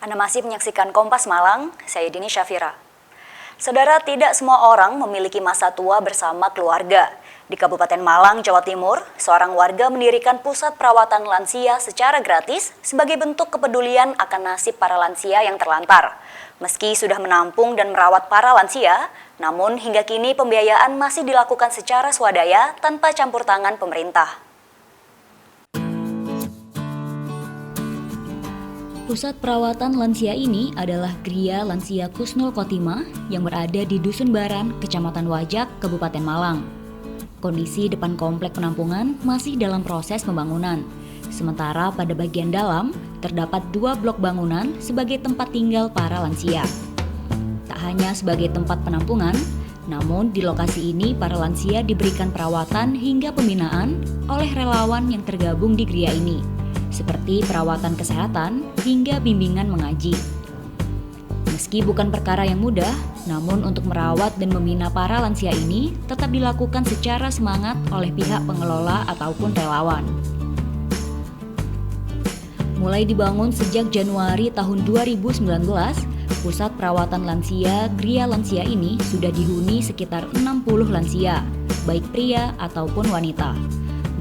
Anda masih menyaksikan Kompas Malang, saya Dini Syafira. Saudara, tidak semua orang memiliki masa tua bersama keluarga. Di Kabupaten Malang, Jawa Timur, seorang warga mendirikan pusat perawatan lansia secara gratis sebagai bentuk kepedulian akan nasib para lansia yang terlantar. Meski sudah menampung dan merawat para lansia, namun hingga kini pembiayaan masih dilakukan secara swadaya tanpa campur tangan pemerintah. Pusat perawatan lansia ini adalah Gria Lansia Kusnul Khotimah yang berada di Dusun Baran, Kecamatan Wajak, Kabupaten Malang. Kondisi depan komplek penampungan masih dalam proses pembangunan. Sementara pada bagian dalam terdapat 2 blok bangunan sebagai tempat tinggal para lansia. Tak hanya sebagai tempat penampungan, namun di lokasi ini para lansia diberikan perawatan hingga pembinaan oleh relawan yang tergabung di Gria ini, seperti perawatan kesehatan hingga bimbingan mengaji. Meski bukan perkara yang mudah, namun untuk merawat dan membina para lansia ini tetap dilakukan secara semangat oleh pihak pengelola ataupun relawan. Mulai dibangun sejak Januari tahun 2019, pusat perawatan lansia Gria Lansia ini sudah dihuni sekitar 60 lansia, baik pria ataupun wanita.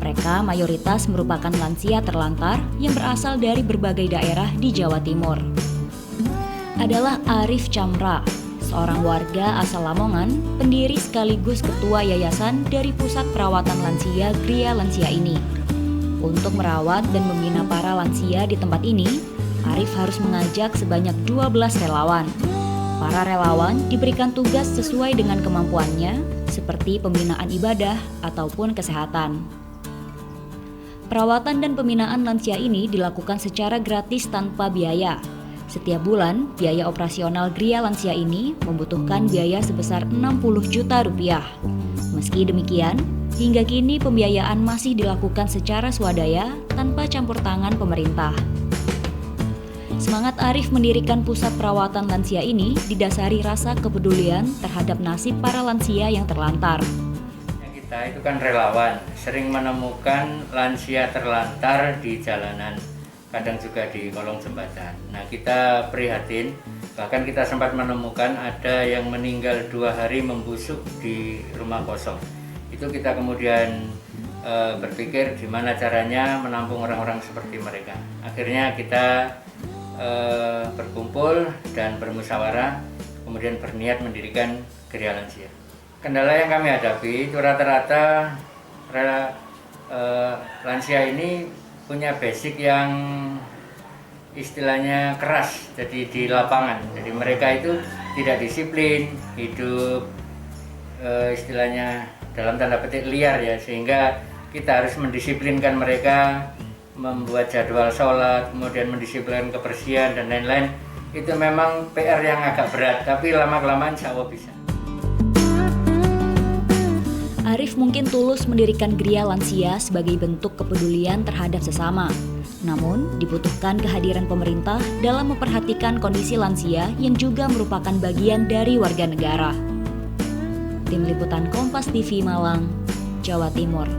Mereka mayoritas merupakan lansia terlantar yang berasal dari berbagai daerah di Jawa Timur. Adalah Arif Camra, seorang warga asal Lamongan, pendiri sekaligus ketua yayasan dari pusat perawatan lansia Gria Lansia ini. Untuk merawat dan membina para lansia di tempat ini, Arif harus mengajak sebanyak 12 relawan. Para relawan diberikan tugas sesuai dengan kemampuannya, seperti pembinaan ibadah ataupun kesehatan. Perawatan dan pembinaan lansia ini dilakukan secara gratis tanpa biaya. Setiap bulan, biaya operasional Gria Lansia ini membutuhkan biaya sebesar 60 juta rupiah. Meski demikian, hingga kini pembiayaan masih dilakukan secara swadaya tanpa campur tangan pemerintah. Semangat Arif mendirikan pusat perawatan lansia ini didasari rasa kepedulian terhadap nasib para lansia yang terlantar. Kita itu kan relawan, sering menemukan lansia terlantar di jalanan, kadang juga di kolong jembatan. Nah, kita prihatin, bahkan kita sempat menemukan ada yang meninggal 2 hari membusuk di rumah kosong. Itu kita kemudian berpikir gimana caranya menampung orang-orang seperti mereka. Akhirnya kita berkumpul dan bermusyawarah, kemudian berniat mendirikan Gria Lansia. Kendala yang kami hadapi itu rata-rata lansia ini punya basic yang istilahnya keras, jadi di lapangan. Jadi mereka itu tidak disiplin, hidup istilahnya dalam tanda petik liar ya, sehingga kita harus mendisiplinkan mereka, membuat jadwal sholat, kemudian mendisiplinkan kebersihan dan lain-lain. Itu memang PR yang agak berat, tapi lama-kelamaan insya Allah bisa. Arif mungkin tulus mendirikan Gria Lansia sebagai bentuk kepedulian terhadap sesama. Namun, dibutuhkan kehadiran pemerintah dalam memperhatikan kondisi lansia yang juga merupakan bagian dari warga negara. Tim Liputan Kompas TV Malang, Jawa Timur.